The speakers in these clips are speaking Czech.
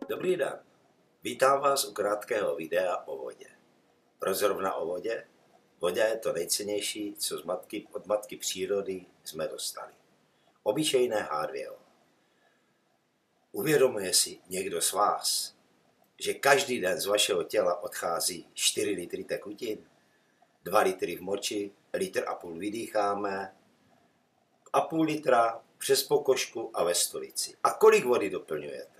Dobrý den, vítám vás u krátkého videa o vodě. Proč zrovna o vodě? Voda je to nejcennější, co od matky přírody jsme dostali. Obyčejné H2O. Uvědomuje si někdo z vás, že každý den z vašeho těla odchází 4 litry tekutin, 2 litry v moči, 1,5 litru vydýcháme, a půl litra přes pokožku a ve stolici. A kolik vody doplňujete?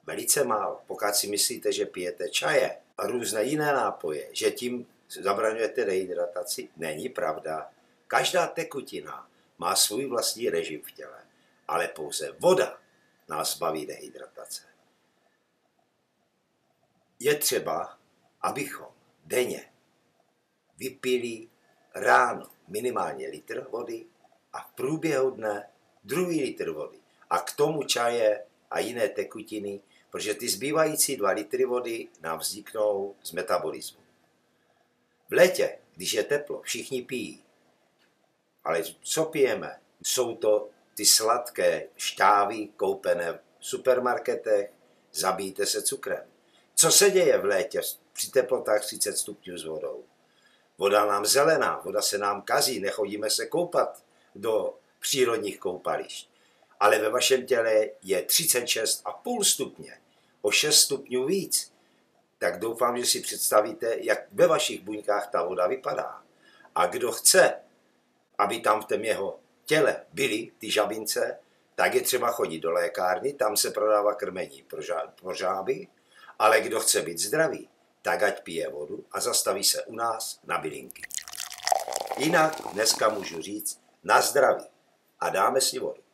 Velice málo. Pokud si myslíte, že pijete čaje a různé jiné nápoje, že tím zabraňujete dehydrataci, není pravda. Každá tekutina má svůj vlastní režim v těle, ale pouze voda nás baví dehydratace. Je třeba, abychom denně vypili ráno minimálně litr vody a v průběhu dne 2 litr vody. A k tomu čaje a jiné tekutiny, protože ty zbývající 2 litry vody nám vzniknou z metabolismu. V létě, když je teplo, všichni pijí. Ale co pijeme? Jsou to ty sladké štávy koupené v supermarketech, zabijte se cukrem. Co se děje v létě při teplotách 30 stupňů s vodou? Voda nám zelená, voda se nám kazí, nechodíme se koupat do přírodních koupališť. Ale ve vašem těle je 36,5 stupně, o 6 stupňů víc. Tak doufám, že si představíte, jak ve vašich buňkách ta voda vypadá. A kdo chce, aby tam v tom jeho těle byly ty žabince, tak je třeba chodit do lékárny, tam se prodává krmení pro žáby, ale kdo chce být zdravý, tak ať pije vodu a zastaví se u nás na bylinky. Jinak dneska můžu říct na zdraví a dáme si vodu.